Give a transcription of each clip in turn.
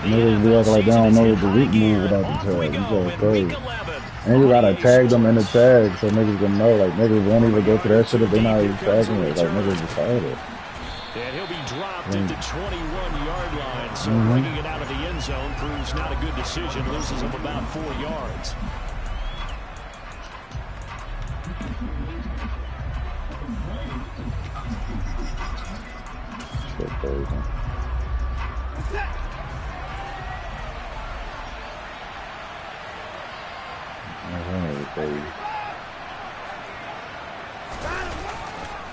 Niggas be acting like they don't know the weak move without the tag. You go crazy. And you gotta tag them in the tag so niggas gonna know. Like niggas won't even go to that shit if they're not even tagging it. Like niggas decided. And he'll be dropped at the 21-yard line. So bringing it out of the end zone proves not a good decision. Loses him about 4 yards. Shit crazy.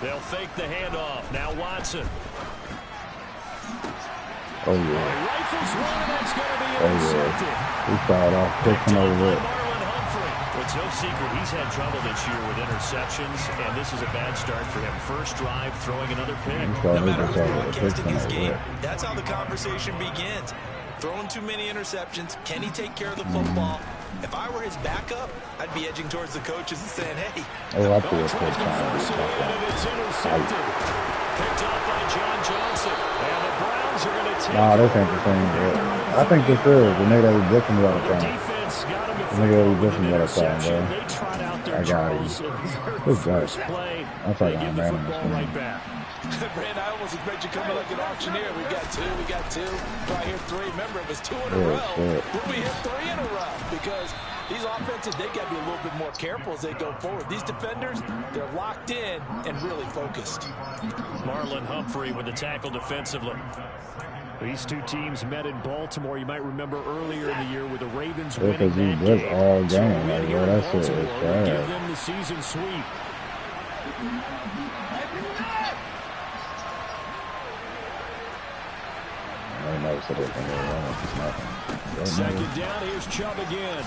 They'll fake the handoff. Now Watson. Oh yeah. Rifles one, and that's going to be intercepted. He started off pushing over it. It's no secret he's had trouble this year with interceptions, and this is a bad start for him. First drive, throwing another pick. No matter who's broadcasting his game, that's how the conversation begins. Throwing too many interceptions. Can he take care of the football? If I were his backup, I'd be edging towards the coaches and saying, hey. Oh, I feel it's intercepted. Picked off by John Johnson. And the Browns are going to take Nah, this ain't the same. I think this is. The nigga that was different about the time. The nigga that was different about the time, bro. I got him. Good guy. That's like I'm man in this game. Brand, I almost expect you coming like an auctioneer. We got two. Try here 3. Remember, it was 2 in a row. We'll be here 3 in a row because these offenses, they got to be a little bit more careful as they go forward. These defenders, they're locked in and really focused. Marlon Humphrey with the tackle defensively. These two teams met in Baltimore. You might remember earlier in the year with the Ravens winning that game. All game. Like, bro, that shit is bad. Give them the season sweep. Second down, here's Chubb again.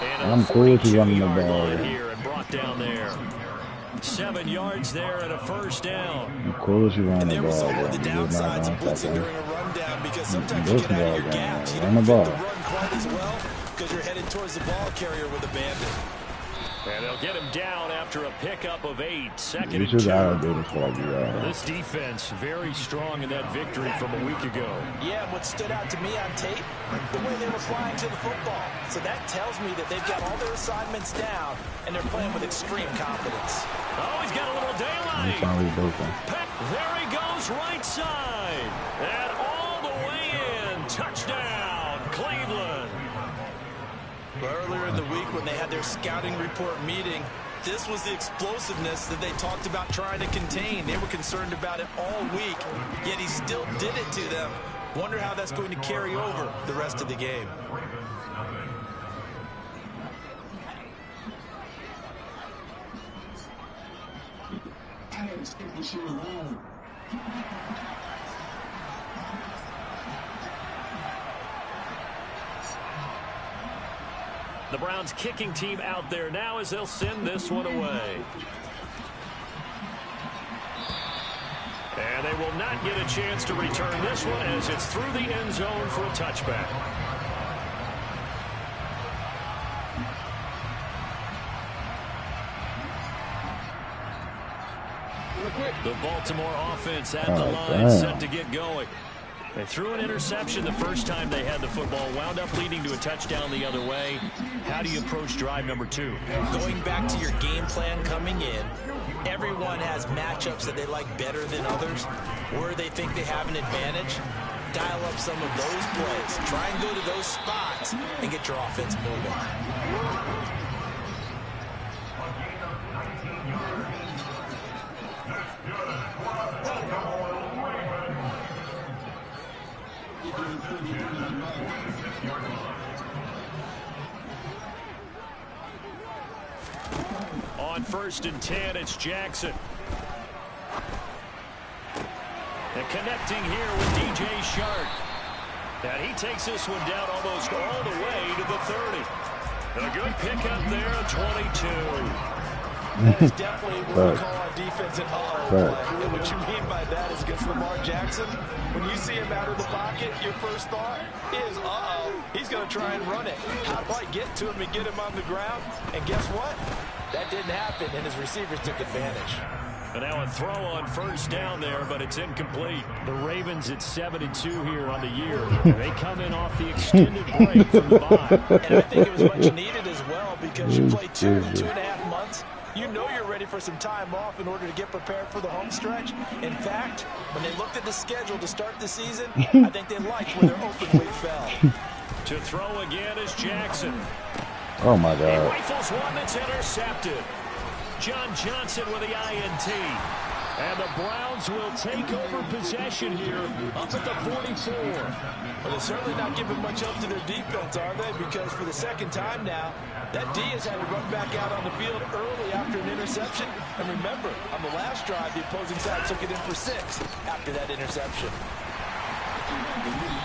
And I'm cool if you running the ball here and brought down there. 7 yards there and a first down. I'm cool if you running the ball. One of the downsides of blitzing during a rundown because sometimes you get out of your gaps. You don't get to run quite as well because you're headed towards the ball carrier with a bandit. And they'll get him down after a pickup of 8. Second and 2. This defense very strong in that victory from a week ago. Yeah, and what stood out to me on tape, the way they were flying to the football. So that tells me that they've got all their assignments down, and they're playing with extreme confidence. Oh, he's got a little daylight. There he goes, right side. And all the way in. Touchdown, Cleveland. Earlier in the week when they had their scouting report meeting, this was the explosiveness that they talked about trying to contain. They were concerned about it all week, yet he still did it to them. Wonder how that's going to carry over the rest of the game. The Browns kicking team out there now as they'll send this one away. And they will not get a chance to return this one as it's through the end zone for a touchback. The Baltimore offense at the line set to get going. They threw an interception the first time they had the football, wound up leading to a touchdown the other way. How do you approach drive number 2? Going back to your game plan coming in, everyone has matchups that they like better than others, where they think they have an advantage. Dial up some of those plays. Try and go to those spots and get your offense moving. On 1st and 10, it's Jackson. And connecting here with DJ Shark. And he takes this one down almost all the way to the 30. A good pickup there at 22. That is definitely what we call our defense an uh-oh play. And what you mean by that is against Lamar Jackson, when you see him out of the pocket, your first thought is, uh-oh, he's going to try and run it. How do I get to him and get him on the ground? And guess what? That didn't happen, and his receivers took advantage. And now a throw on first down there, but it's incomplete. The Ravens at 7-2 here on the year. They come in off the extended break from the bye. And I think it was much needed as well because you play 2.5 months. You know you're ready for some time off in order to get prepared for the home stretch. In fact, when they looked at the schedule to start the season, I think they liked where their open week fell. To throw again is Jackson. Oh, my God. He rifles one that's intercepted. John Johnson with the INT. And the Browns will take over possession here up at the 44. Well, they're certainly not giving much help to their defense, are they? Because for the second time now, that D has had to run back out on the field early after an interception. And remember, on the last drive, the opposing side took it in for 6 after that interception.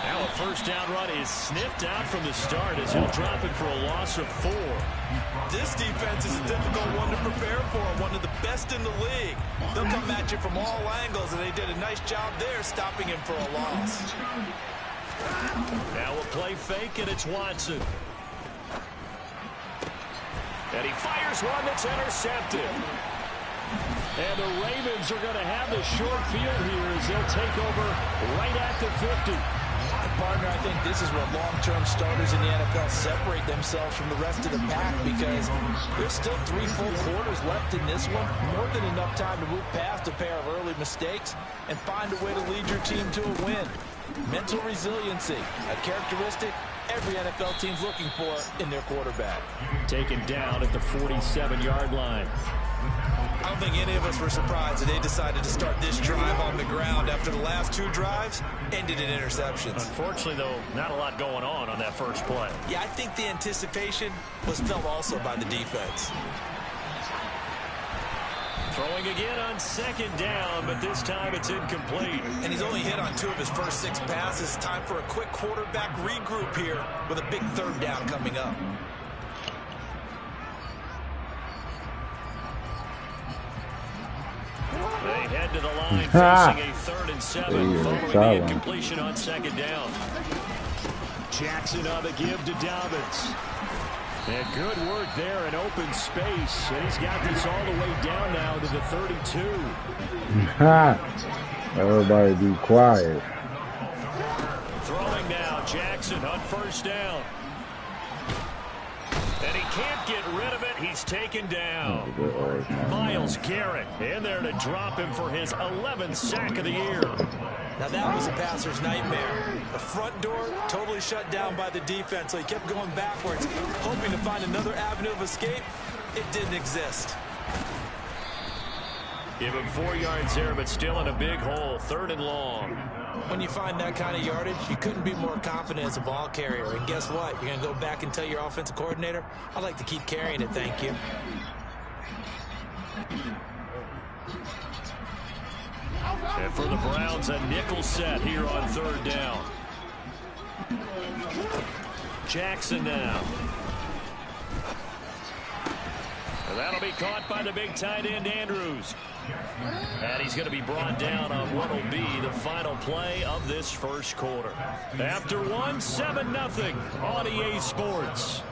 Now a first down run is sniffed out from the start as he'll drop it for a loss of 4. This defense is a difficult one to prepare for, one of the best in the league. They'll come at you from all angles, and they did a nice job there stopping him for a loss. Now a play fake, and it's Watson. And he fires one that's intercepted. And the Ravens are going to have the short field here as they'll take over right at the 50. Partner, I think this is where long-term starters in the NFL separate themselves from the rest of the pack because there's still 3 full quarters left in this one. More than enough time to move past a pair of early mistakes and find a way to lead your team to a win. Mental resiliency, a characteristic every NFL team's looking for in their quarterback. Taken down at the 47-yard line. I don't think any of us were surprised that they decided to start this drive on the ground after the last 2 drives ended in interceptions. Unfortunately, though, not a lot going on that first play. Yeah, I think the anticipation was felt also by the defense. Throwing again on second down, but this time it's incomplete. And he's only hit on 2 of his first 6 passes. Time for a quick quarterback regroup here with a big 3rd down coming up. They head to the line facing a 3rd and 7 following the incompletion on second down. Jackson on the give to Dobbins. And good work there in open space. And he's got this all the way down now to the 32. Everybody be quiet. Throwing now, Jackson on first down. And he can't get rid of it. He's taken down. Myles Garrett in there to drop him for his 11th sack of the year. Now that was a passer's nightmare. The front door totally shut down by the defense, so he kept going backwards, hoping to find another avenue of escape. It didn't exist. Give him 4 yards there, but still in a big hole. 3rd and long. When you find that kind of yardage, you couldn't be more confident as a ball carrier. And guess what? You're going to go back and tell your offensive coordinator, I'd like to keep carrying it, thank you. And for the Browns, a nickel set here on 3rd down. Jackson now. And that'll be caught by the big tight end, Andrews. And he's going to be brought down on what will be the final play of this first quarter. After 1, 7-0 on EA Sports.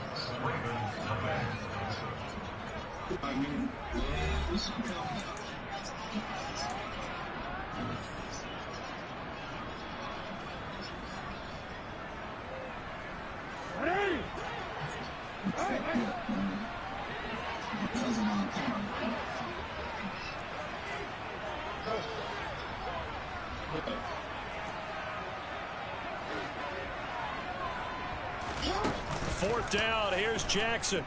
Fourth down, here's Jackson.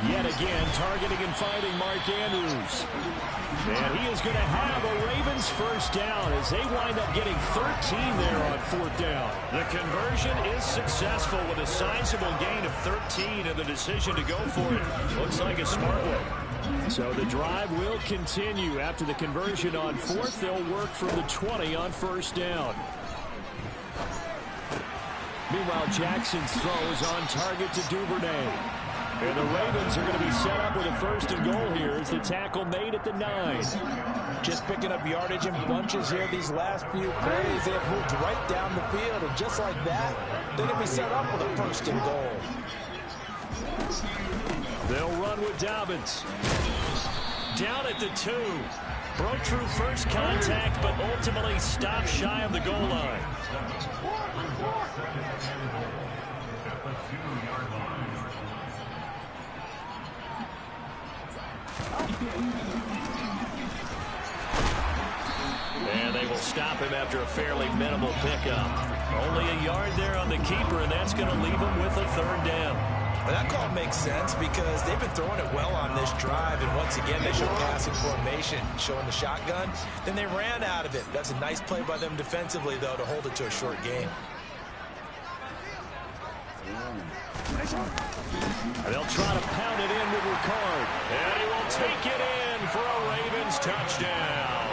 Yet again, targeting and finding Mark Andrews. And he is going to have a Ravens first down as they wind up getting 13 there on 4th down. The conversion is successful with a sizable gain of 13 and the decision to go for it. Looks like a smart one. So the drive will continue after the conversion on 4th. They'll work from the 20 on first down. Meanwhile, Jackson's throw is on target to Duvernay. And the Ravens are going to be set up with a 1st and goal here as the tackle made at the 9. Just picking up yardage in bunches here these last few plays. They have moved right down the field, and just like that, they're going to be set up with a 1st and goal. They'll run with Dobbins. Down at the 2. Broke through first contact, but ultimately stopped shy of the goal line. And they will stop him after a fairly minimal pickup. Only a yard there on the keeper, and that's going to leave him with a 3rd down. Well, that call makes sense because they've been throwing it well on this drive, and once again they showed passing formation, showing the shotgun. Then they ran out of it. That's a nice play by them defensively, though, to hold it to a short game. They'll try to pound it in with Ricard, and he will take it in for a Ravens touchdown.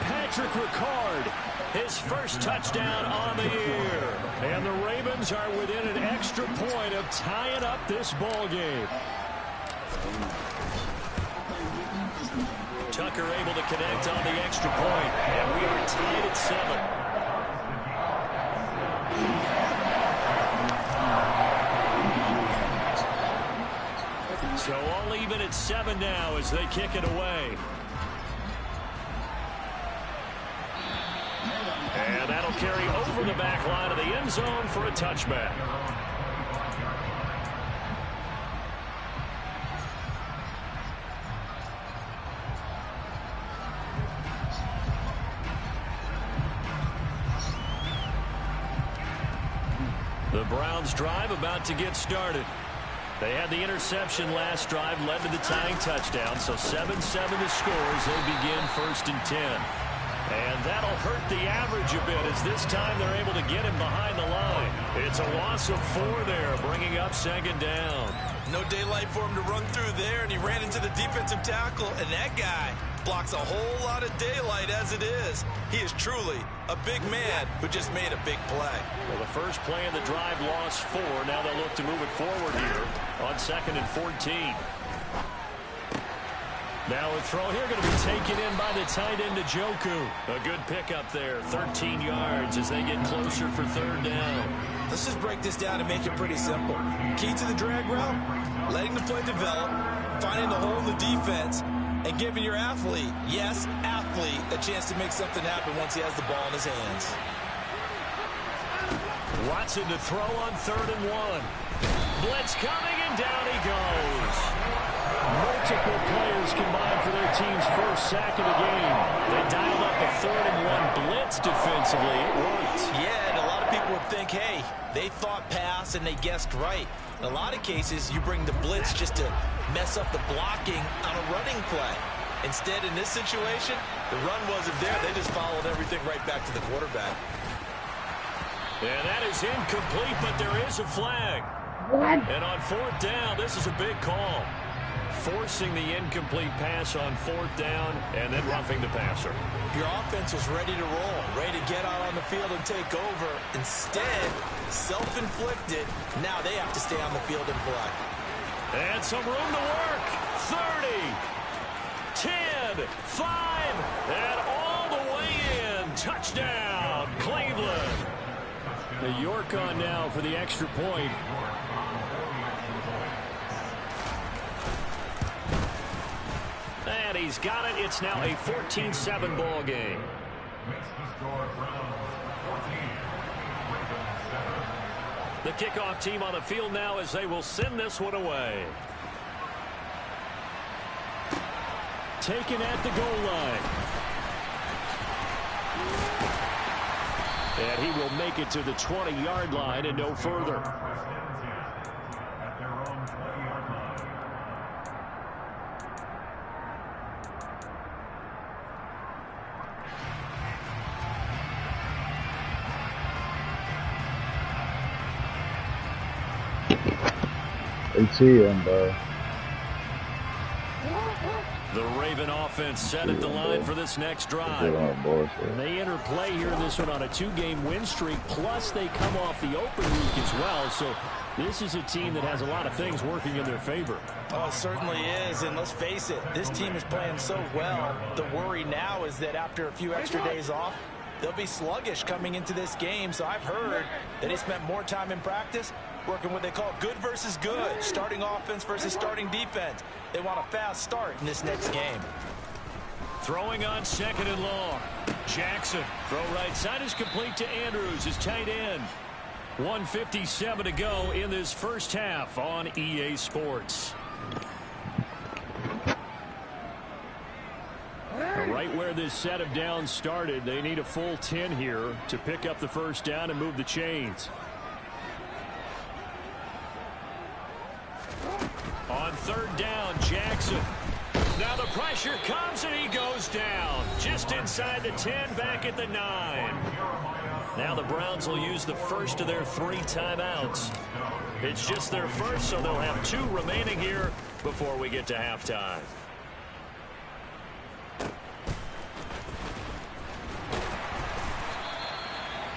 Patrick Ricard, his first touchdown on the year. And the Ravens are within an extra point of tying up this ball game. Tucker able to connect on the extra point, and we are tied at 7. So all even at 7 now as they kick it away. And that'll carry over the back line of the end zone for a touchback. The Browns drive about to get started. They had the interception last drive, led to the tying touchdown. So 7-7 the score as they begin 1st and 10. And that'll hurt the average a bit as this time they're able to get him behind the line. It's a loss of 4 there, bringing up 2nd down. No daylight for him to run through there, and he ran into the defensive tackle, and that guy blocks a whole lot of daylight as it is. He is truly a big man who just made a big play. Well, the first play of the drive lost 4. Now they'll look to move it forward here on 2nd and 14. Now a throw here going to be taken in by the tight end Njoku. A good pickup there, 13 yards as they get closer for 3rd down. Let's just break this down and make it pretty simple. Key to the drag route, letting the play develop, finding the hole in the defense, and giving your athlete, yes, athlete, a chance to make something happen once he has the ball in his hands. Watson to throw on 3rd and 1. Blitz coming, and down he goes. Multiple players combined for their team's first sack of the game. They dialed up a 3rd and 1 blitz defensively. It worked. Yeah, and a lot of people would think, hey, they thought pass and they guessed right. In a lot of cases, you bring the blitz just to mess up the blocking on a running play. Instead, in this situation, the run wasn't there. They just followed everything right back to the quarterback. And that is incomplete, but there is a flag. What? And on 4th down, this is a big call. Forcing the incomplete pass on 4th down and then roughing the passer. Your offense was ready to roll, ready to get out on the field and take over. Instead, self-inflicted. Now they have to stay on the field and play. And some room to work. 30, 10, 5, and all the way in. Touchdown, Cleveland. The York on now for the extra point. And he's got it. It's now a 14-7 ball game. The kickoff team on the field now as they will send this one away. Taken at the goal line. And he will make it to the 20-yard line and no further. ATM, bro. The Raven offense set at the line for this next drive. And they enter play here in this one on a 2-game win streak, plus they come off the open week as well. So this is a team that has a lot of things working in their favor. Oh, it certainly is, and let's face it, this team is playing so well. The worry now is that after a few extra days off, they'll be sluggish coming into this game. So I've heard that he spent more time in practice working what they call good versus good, starting offense versus starting defense. They want a fast start in this next game. Throwing on 2nd and long. Jackson. Throw right side is complete to Andrews, his tight end. 1:57 to go in this first half on EA Sports. Right where this set of downs started, they need a full 10 here to pick up the first down and move the chains. On 3rd down, Jackson. Now the pressure comes and he goes down. Just inside the 10, back at the 9. Now the Browns will use the first of their 3 timeouts. It's just their first, so they'll have 2 remaining here before we get to halftime.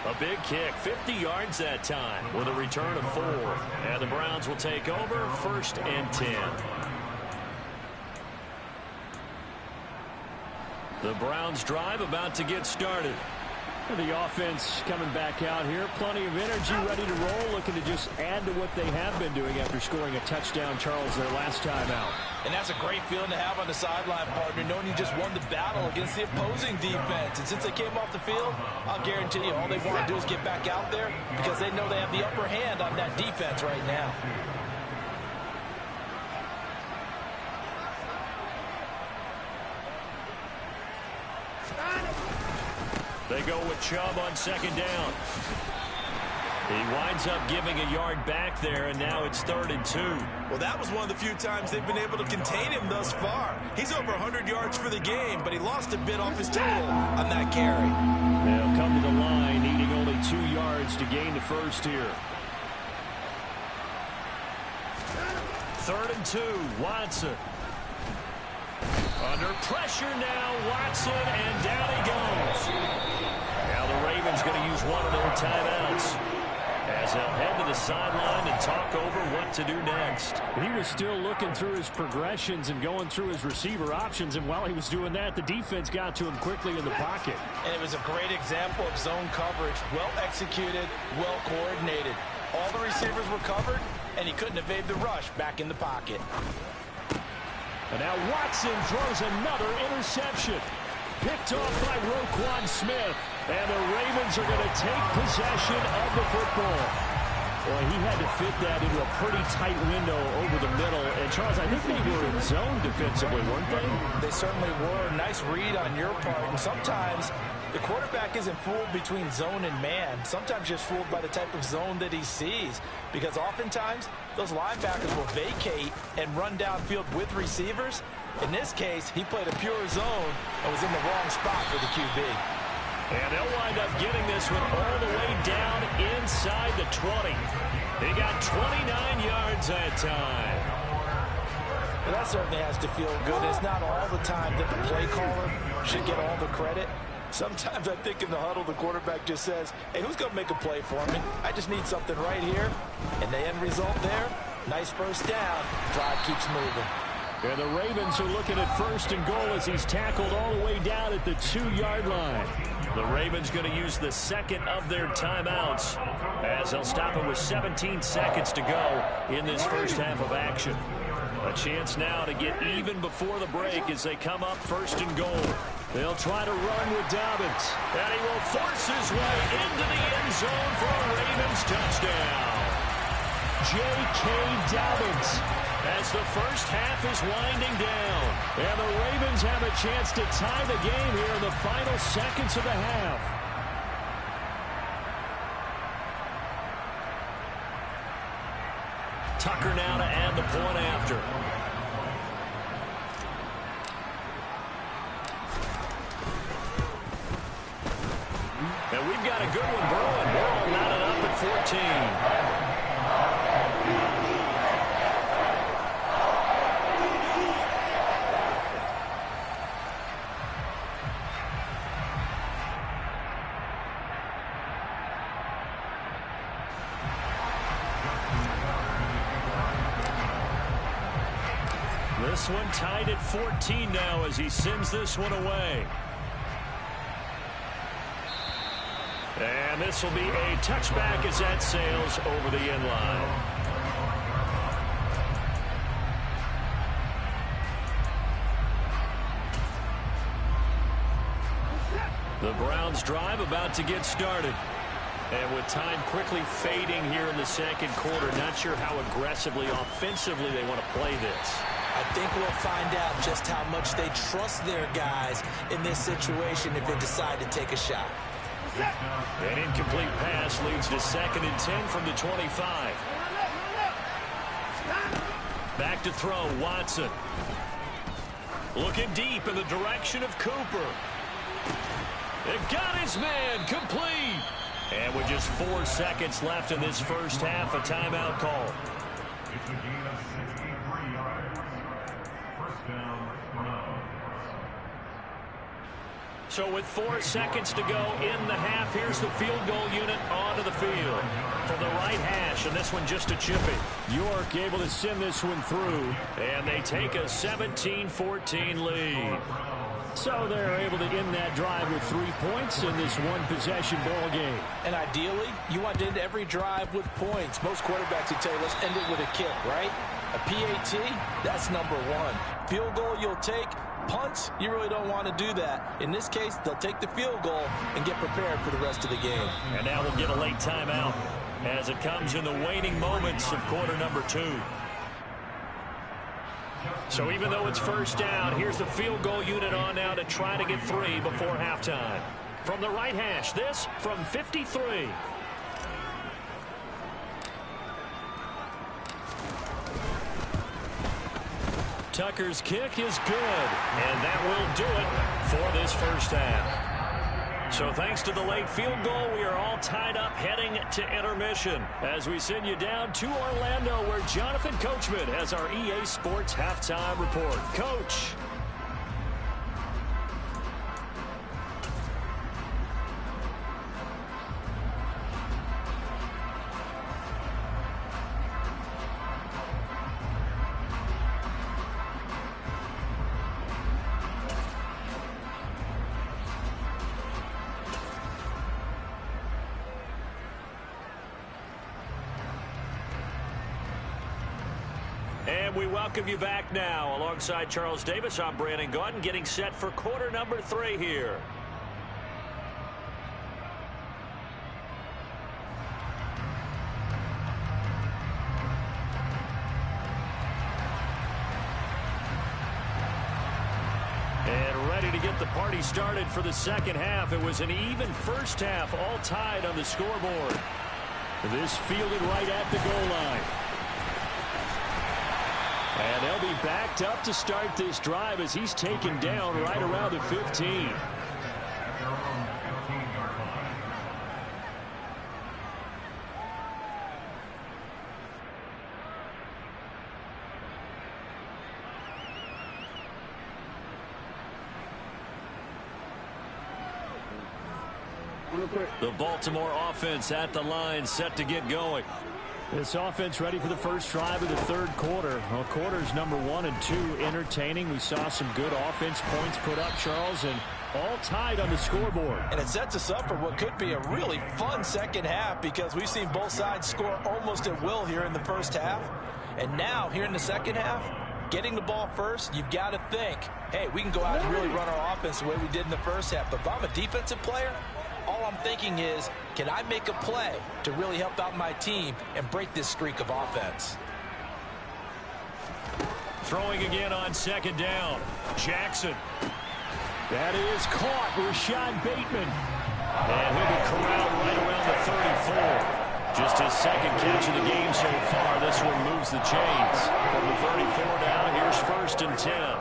A big kick, 50 yards that time with a return of 4. And the Browns will take over 1st and 10. The Browns drive about to get started. The offense coming back out here. Plenty of energy, ready to roll, looking to just add to what they have been doing after scoring a touchdown, Charles, their last time out. And that's a great feeling to have on the sideline, partner, knowing you just won the battle against the opposing defense. And since they came off the field, I'll guarantee you all they want to do is get back out there because they know they have the upper hand on that defense right now. They go with Chubb on 2nd down. He winds up giving a yard back there, and now it's 3rd and 2. Well, that was one of the few times they've been able to contain him thus far. He's over 100 yards for the game, but he lost a bit off his total on that carry. They'll come to the line, needing only 2 yards to gain the first here. 3rd and 2, Watson. Under pressure now, Watson, and down he goes. Now the Ravens going to use one of their timeouts as they'll head to the sideline and talk over what to do next. He was still looking through his progressions and going through his receiver options, and while he was doing that, the defense got to him quickly in the pocket. And it was a great example of zone coverage, well executed, well coordinated. All the receivers were covered, and he couldn't evade the rush back in the pocket. And now Watson throws another interception. Picked off by Roquan Smith. And the Ravens are going to take possession of the football. Well, he had to fit that into a pretty tight window over the middle. And, Charles, I think they were in zone defensively, weren't they? They certainly were. Nice read on your part. And sometimes the quarterback isn't fooled between zone and man. Sometimes just fooled by the type of zone that he sees. Because oftentimes, those linebackers will vacate and run downfield with receivers. In this case, he played a pure zone and was in the wrong spot for the QB. And they'll wind up getting this one all the way down inside the 20. They got 29 yards that time. Well, that certainly has to feel good. It's not all the time that the play caller should get all the credit. Sometimes I think in the huddle, the quarterback just says, hey, who's going to make a play for me? I just need something right here. And the end result there, nice first down. Drive keeps moving. And the Ravens are looking at 1st and goal as he's tackled all the way down at the 2-yard line. The Ravens going to use the 2nd of their timeouts as they'll stop it with 17 seconds to go in this first half of action. A chance now to get even before the break as they come up 1st and goal. They'll try to run with Dobbins. And he will force his way into the end zone for a Ravens touchdown. J.K. Dobbins as the first half is winding down. And the Ravens have a chance to tie the game here in the final seconds of the half. Tucker now to add the point after. And we've got a good one brewing. We're all knotted up at 14. This one tied at 14 now as he sends this one away. And this will be a touchback as that sails over the end line. The Browns drive about to get started. And with time quickly fading here in the second quarter, not sure how aggressively, offensively they want to play this. I think we'll find out just how much they trust their guys in this situation if they decide to take a shot. An incomplete pass leads to 2nd and 10 from the 25. Back to throw, Watson. Looking deep in the direction of Cooper. It got his man, complete. And with just 4 seconds left in this first half, a timeout call. It's a gain of 63 yards. First down, Browns. So with 4 seconds to go in the half, here's the field goal unit onto the field. From the right hash, and this one just a chippy. York able to send this one through, and they take a 17-14 lead. So they're able to end that drive with 3 points in this one-possession ball game. And ideally, you want to end every drive with points. Most quarterbacks would tell you, let's end it with a kick, right? A PAT, that's number 1. Field goal you'll take. Punts, you really don't want to do that. In this case, they'll take the field goal and get prepared for the rest of the game. And now we'll get a late timeout as it comes in the waning moments of quarter number 2. So even though it's first down, here's the field goal unit on now to try to get 3 before halftime. From the right hash, this from 53. Tucker's kick is good, and that will do it for this first half. So thanks to the late field goal, we are all tied up heading to intermission as we send you down to Orlando where Jonathan Coachman has our EA Sports halftime report. Coach. And we welcome you back now. Alongside Charles Davis, I'm Brandon Gaudin, getting set for quarter number 3 here. And ready to get the party started for the second half. It was an even first half, all tied on the scoreboard. This fielded right at the goal line. And they'll be backed up to start this drive as he's taken down right around the 15. The Baltimore offense at the line, set to get going. This offense ready for the first drive of the third quarter. Well, quarters number 1 and 2 entertaining. We saw some good offense points put up, Charles, and all tied on the scoreboard. And it sets us up for what could be a really fun second half because we've seen both sides score almost at will here in the first half. And now, here in the second half, getting the ball first, you've got to think, hey, we can go out and really run our offense the way we did in the first half. But if I'm a defensive player, all I'm thinking is, can I make a play to really help out my team and break this streak of offense? Throwing again on second down. Jackson. That is caught. Rashad Bateman. And he'll be corralled right around the 34. Just his second catch of the game so far. This one moves the chains. From the 34 down, here's 1st and 10.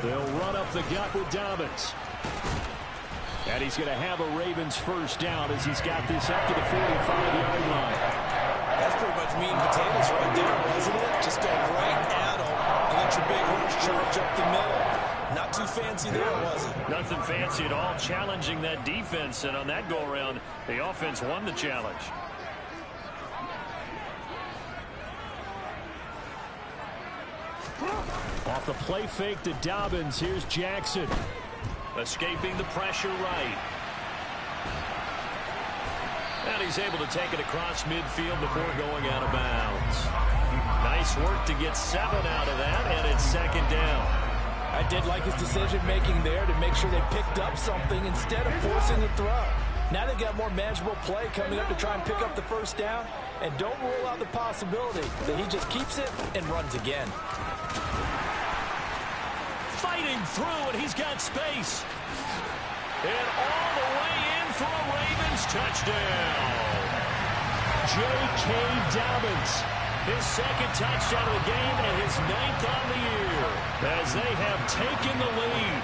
They'll run up the gut with Dobbins. And he's going to have a Ravens first down as he's got this up to the 45-yard line. That's pretty much meat and potatoes right there, wasn't it? Just go right at him and let your big horse charge up the middle. Not too fancy there, was it? Nothing fancy at all, challenging that defense. And on that go-around, the offense won the challenge. Off the play fake to Dobbins. Here's Jackson. Escaping the pressure right. And he's able to take it across midfield before going out of bounds. Nice work to get 7 out of that, and it's second down. I did like his decision-making there to make sure they picked up something instead of forcing the throw. Now they've got more manageable play coming up to try and pick up the first down, and don't rule out the possibility that he just keeps it and runs again. Fighting through, and he's got space. And all the way in for a Ravens touchdown. J.K. Dobbins, his second touchdown of the game and his 9th on the year as they have taken the lead.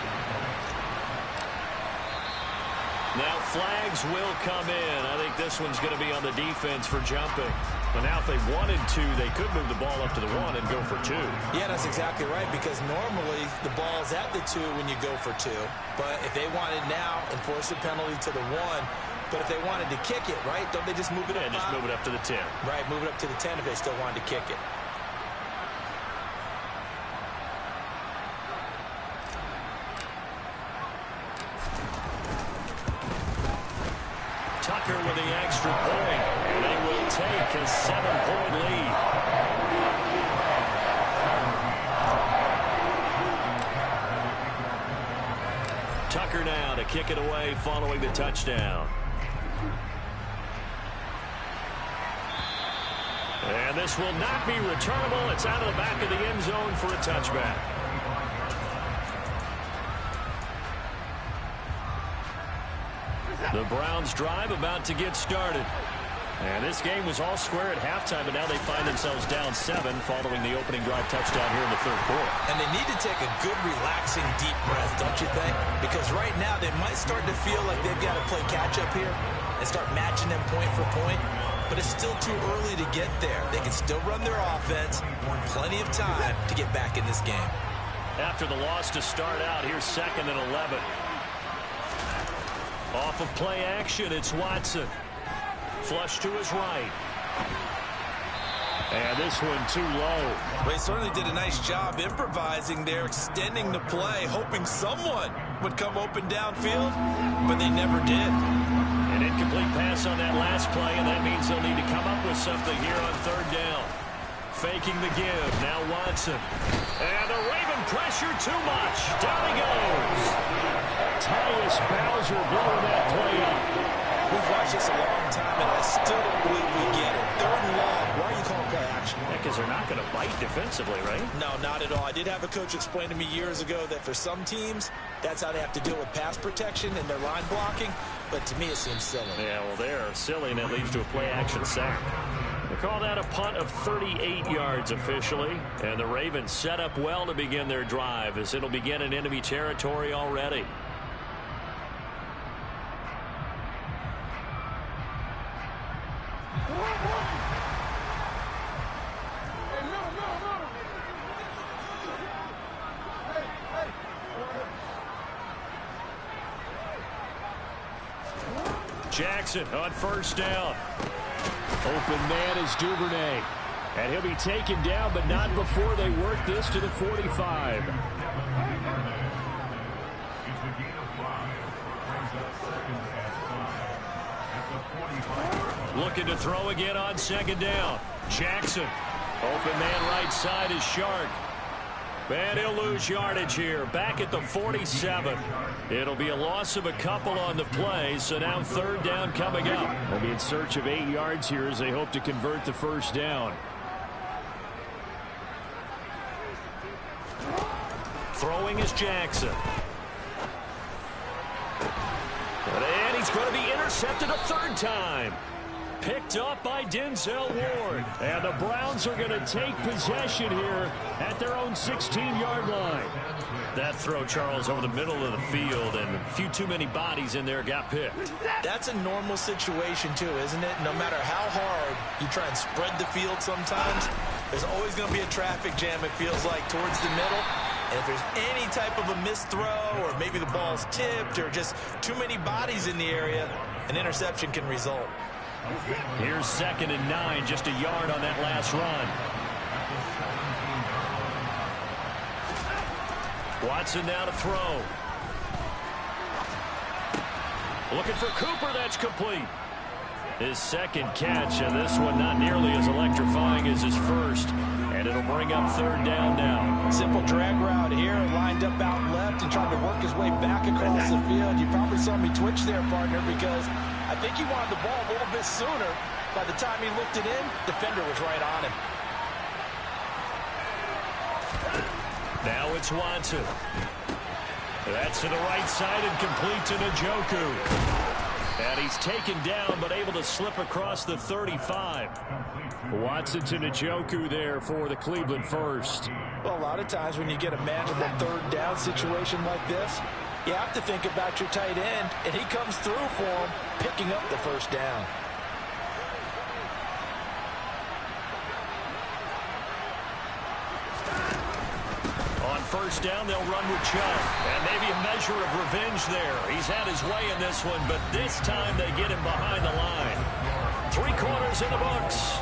Now flags will come in. I think this one's going to be on the defense for jumping. But now if they wanted to, they could move the ball up to the 1 and go for 2. Yeah, that's exactly right, because normally the ball's at the 2 when you go for 2. But if they wanted now, enforce the penalty to the 1. But if they wanted to kick it, right, don't they just move it up? Yeah, just move it up to the 10. Right, move it up to the 10 if they still wanted to kick it. Tucker with the extra point. And they will take a 7-point lead. Tucker now to kick it away following the touchdown. And this will not be returnable. It's out of the back of the end zone for a touchback. The Browns drive about to get started. And this game was all square at halftime, but now they find themselves down 7 following the opening drive touchdown here in the third quarter. And they need to take a good, relaxing, deep breath, don't you think? Because right now they might start to feel like they've got to play catch-up here and start matching them point for point. But it's still too early to get there. They can still run their offense. Plenty of time to get back in this game. After the loss to start out, here's 2nd and 11. Off of play action, it's Watson. Flush to his right. And this one too low. They certainly did a nice job improvising there, extending the play, hoping someone would come open downfield, but they never did. An incomplete pass on that last play, and that means they'll need to come up with something here on 3rd down. Faking the give, now Watson. And the Raven pressure too much. Down he goes. Tyus Bowser blowing that play up. We've watched this a long time, and I still don't believe we get it. 3rd and long. Why are you calling play action? Because they're not going to bite defensively, right? No, not at all. I did have a coach explain to me years ago that for some teams, that's how they have to deal with pass protection and their line blocking. But to me, it seems silly. Yeah, well, they're silly, and it leads to a play-action sack. They call that a punt of 38 yards officially. And the Ravens set up well to begin their drive as it'll begin in enemy territory already. Jackson on 1st down. Open man is Duvernay. And he'll be taken down, but not before they work this to the 45. Looking to throw again on 2nd down. Jackson. Open man right side is Shark. And he'll lose yardage here. Back at the 47. It'll be a loss of a couple on the play, so now 3rd down coming up. They'll be in search of 8 yards here as they hope to convert the 1st down. Throwing is Jackson. And he's going to be intercepted a 3rd time. Picked up by Denzel Ward. And the Browns are going to take possession here at their own 16-yard line. That throw, Charles, over the middle of the field, and a few too many bodies in there got picked. That's a normal situation, too, isn't it? No matter how hard you try and spread the field sometimes, there's always going to be a traffic jam, it feels like, towards the middle. And if there's any type of a missed throw, or maybe the ball's tipped, or just too many bodies in the area, an interception can result. Here's 2nd and 9, just a yard on that last run. Watson now to throw. Looking for Cooper, that's complete. His 2nd catch, and this one not nearly as electrifying as his first. And it'll bring up 3rd down now. Simple drag route here, lined up out left and tried to work his way back across the field. You probably saw me twitch there, partner, because I think he wanted the ball a little bit sooner. By the time he looked it in, defender was right on him. Now it's Watson. That's to the right side and complete to Njoku. And he's taken down, but able to slip across the 35. Watson to Njoku there for the Cleveland first. Well, a lot of times when you get a manageable third down situation like this, you have to think about your tight end, and he comes through for him, picking up the first down. First down, they'll run with Chubb. And maybe a measure of revenge there. He's had his way in this one, but this time they get him behind the line. 3 quarters in the books.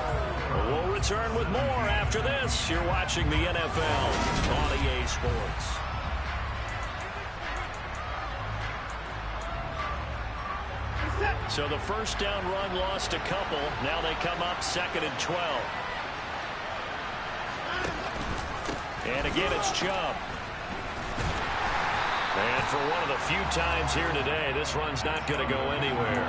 We'll return with more after this. You're watching the NFL on EA Sports. So the first down run lost a couple. Now they come up 2nd and 12. And again, it's Chubb. And for one of the few times here today, this run's not going to go anywhere.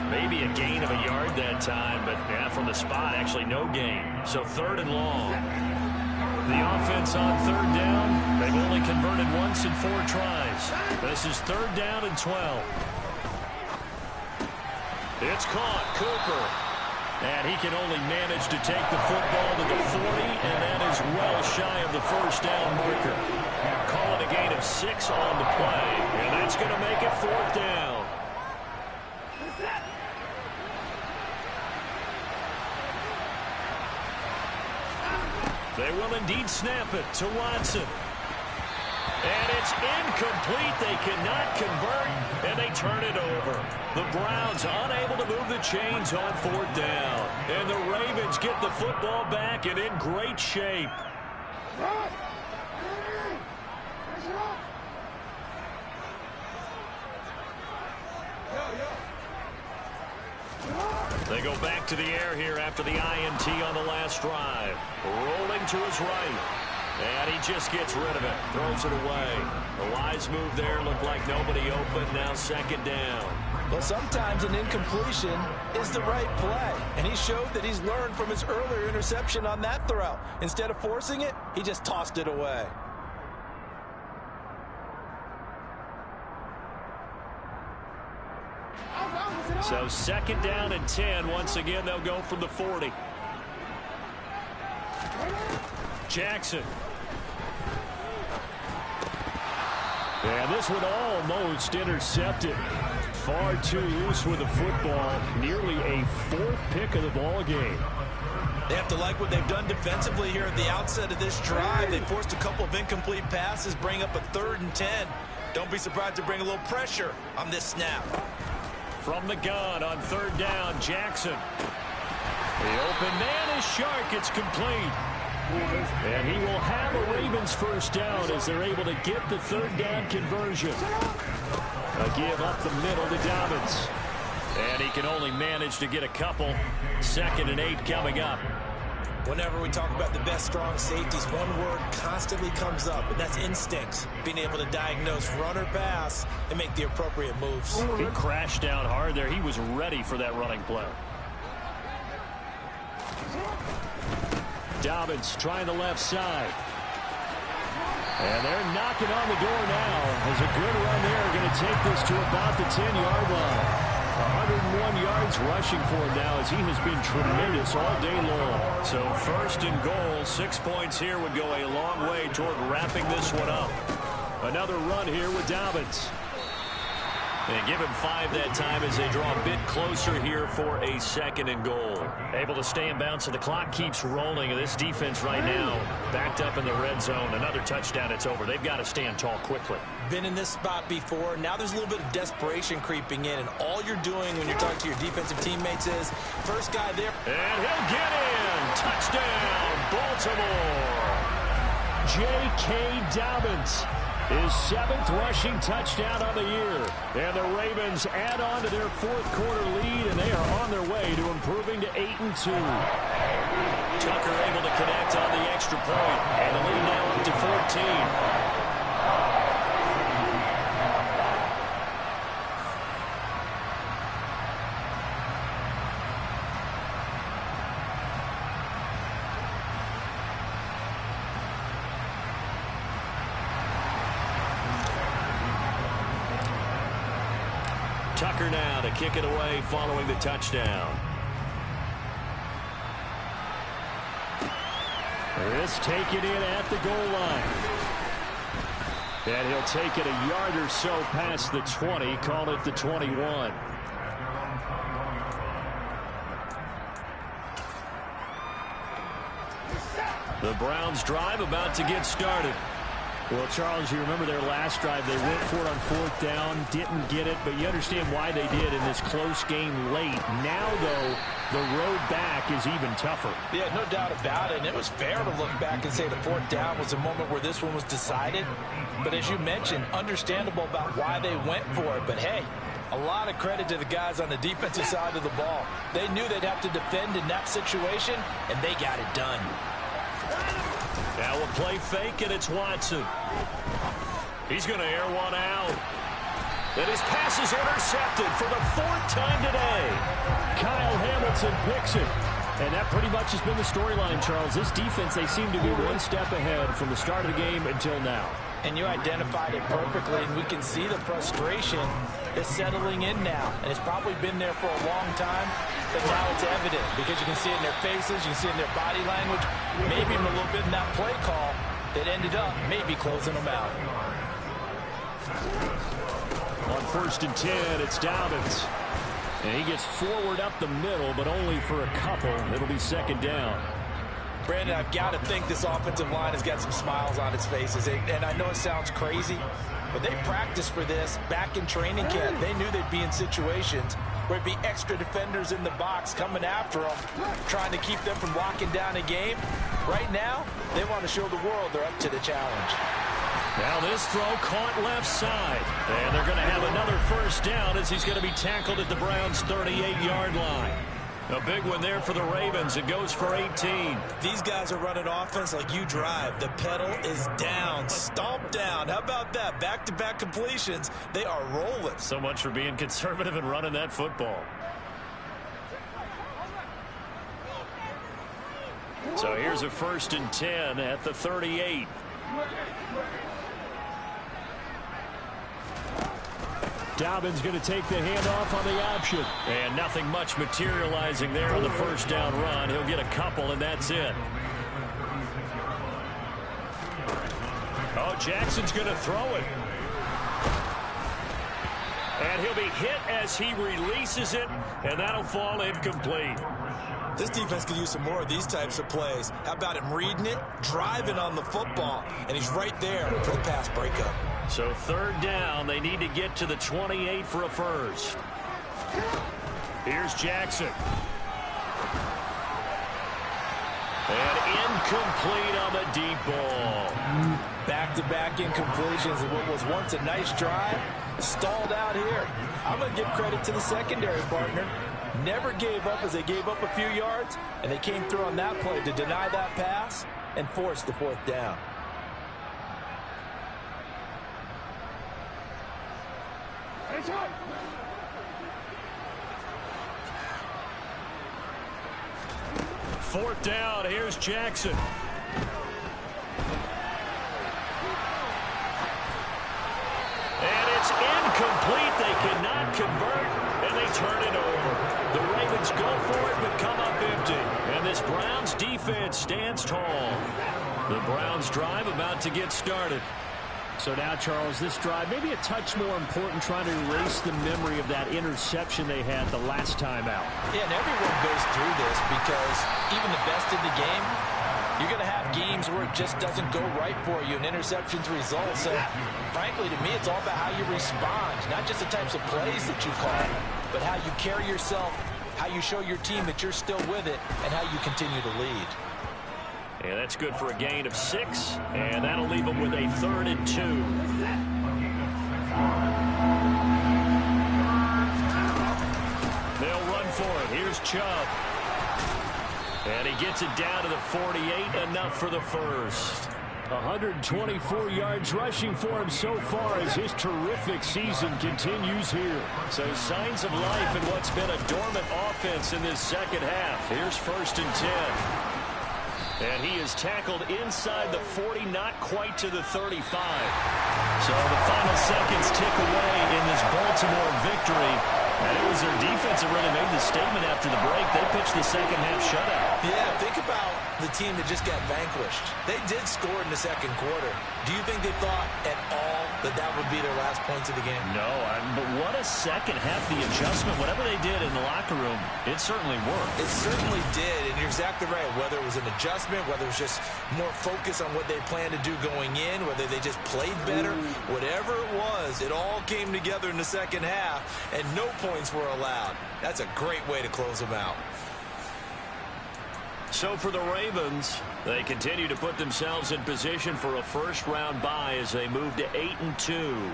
Maybe a gain of a yard that time, but yeah, from the spot, actually no gain. So 3rd and long. The offense on 3rd down, they've only converted once in 4 tries. This is 3rd down and 12. It's caught, Cooper. And he can only manage to take the football to the 40, and that is well shy of the first down marker. Call it a gain of 6 on the play, and that's going to make it 4th down. They will indeed snap it to Watson. And it's incomplete. They cannot convert, and they turn it over. The Browns unable to move the chains on 4th down. And the Ravens get the football back and in great shape. They go back to the air here after the INT on the last drive. Rolling to his right. And he just gets rid of it. Throws it away. The wise move there. Looked like nobody open. Now 2nd down. Well, sometimes an incompletion is the right play. And he showed that he's learned from his earlier interception on that throw. Instead of forcing it, he just tossed it away. So 2nd down and 10. Once again, they'll go from the 40. Jackson. And this one almost intercepted. Far too loose with the football. Nearly a 4th pick of the ball game. They have to like what they've done defensively here at the outset of this drive. They forced a couple of incomplete passes, bring up a 3rd and 10. Don't be surprised to bring a little pressure on this snap. From the gun on 3rd down, Jackson. The open man is Shark. It's complete. And he will have a Ravens first down as they're able to get the 3rd down conversion. A give up the middle to Dobbins. And he can only manage to get a couple. 2nd and 8 coming up. Whenever we talk about the best strong safeties, one word constantly comes up, and that's instincts. Being able to diagnose run or pass and make the appropriate moves. He crashed down hard there. He was ready for that running play. Dobbins trying the left side. And they're knocking on the door now. There's a good run there. Going to take this to about the 10-yard line. 101 yards rushing for him now as he has been tremendous all day long. So 1st and goal, 6 points here would go a long way toward wrapping this one up. Another run here with Dobbins. They give him 5 that time as they draw a bit closer here for a 2nd and goal. Able to stay in bounds, so the clock keeps rolling. This defense right now backed up in the red zone. Another touchdown, it's over. They've got to stand tall quickly. Been in this spot before. Now there's a little bit of desperation creeping in, and all you're doing when you're talking to your defensive teammates is first guy there. And he'll get in. Touchdown, Baltimore. J.K. Dobbins. His 7th rushing touchdown on the year. And the Ravens add on to their 4th quarter lead, and they are on their way to improving to 8-2. Tucker able to connect on the extra point, and the lead now it to 14. Tucker now to kick it away following the touchdown. This take it in at the goal line. And he'll take it a yard or so past the 20, call it the 21. The Browns drive about to get started. Well, Charles, you remember their last drive. They went for it on 4th down, didn't get it, but you understand why they did in this close game late. Now, though, the road back is even tougher. Yeah, no doubt about it. And it was fair to look back and say the 4th down was a moment where this one was decided. But as you mentioned, understandable about why they went for it. But, hey, a lot of credit to the guys on the defensive side of the ball. They knew they'd have to defend in that situation, and they got it done. Now we'll play fake, and it's Watson. He's going to air one out. And his pass is intercepted for the 4th time today. Kyle Hamilton picks it. And that pretty much has been the storyline, Charles. This defense, they seem to be one step ahead from the start of the game until now. And you identified it perfectly, and we can see the frustration is settling in now. And it's probably been there for a long time, but now it's evident because you can see it in their faces, you can see it in their body language, maybe even a little bit in that play call that ended up maybe closing them out. On 1st and 10, it's Dobbins. And he gets forward up the middle, but only for a couple. It'll be 2nd down. Brandon, I've got to think this offensive line has got some smiles on its faces. And I know it sounds crazy, but they practiced for this back in training camp. They knew they'd be in situations where it'd be extra defenders in the box coming after them, trying to keep them from locking down a game. Right now, they want to show the world they're up to the challenge. Now this throw caught left side. And they're going to have another 1st down as he's going to be tackled at the Browns' 38-yard line. A big one there for the Ravens. It goes for 18. These guys are running offense like you drive. The pedal is down, stomp down. How about that? Back-to-back completions. They are rolling. So much for being conservative and running that football. So here's a 1st and 10 at the 38. Dobbins going to take the handoff on the option. And nothing much materializing there on the 1st down run. He'll get a couple, and that's it. Oh, Jackson's going to throw it. And he'll be hit as he releases it, and that'll fall incomplete. This defense could use some more of these types of plays. How about him reading it, driving on the football, and he's right there for the pass breakup. So 3rd down, they need to get to the 28 for a 1st. Here's Jackson. And incomplete on the deep ball. Back-to-back incompletions of what was once a nice drive, stalled out here. I'm going to give credit to the secondary partner. Never gave up as they gave up a few yards, and they came through on that play to deny that pass and force the 4th down. Fourth down, here's Jackson. And it's incomplete. They cannot convert, and they turn it over. The Ravens go for it, but come up empty. And this Browns defense stands tall. The Browns drive about to get started. So now, Charles, this drive maybe a touch more important, trying to erase the memory of that interception they had the last time out. Yeah, and everyone goes through this because even the best in the game, you're going to have games where it just doesn't go right for you, and interceptions result. So, frankly, to me, it's all about how you respond, not just the types of plays that you call, but how you carry yourself, how you show your team that you're still with it, and how you continue to lead. And that's good for a gain of 6, and that'll leave them with a 3rd and 2. They'll run for it. Here's Chubb. And he gets it down to the 48, enough for the 1st. 124 yards rushing for him so far as his terrific season continues here. So signs of life in what's been a dormant offense in this second half. Here's 1st and 10. And he is tackled inside the 40, not quite to the 35. So the final seconds tick away in this Baltimore victory. And it was their defense that really made the statement after the break. They pitched the second half shutout. Yeah, think about the team that just got vanquished. They did score in the second quarter. Do you think they thought at all that that would be their last points of the game? No, but what a second half. The adjustment, whatever they did in the locker room, it certainly worked. It certainly did, and you're exactly right. Whether it was an adjustment, whether it was just more focus on what they planned to do going in, whether they just played better, whatever it was, it all came together in the second half, and no points were allowed. That's a great way to close them out. So for the Ravens, they continue to put themselves in position for a first-round bye as they move to 8-2.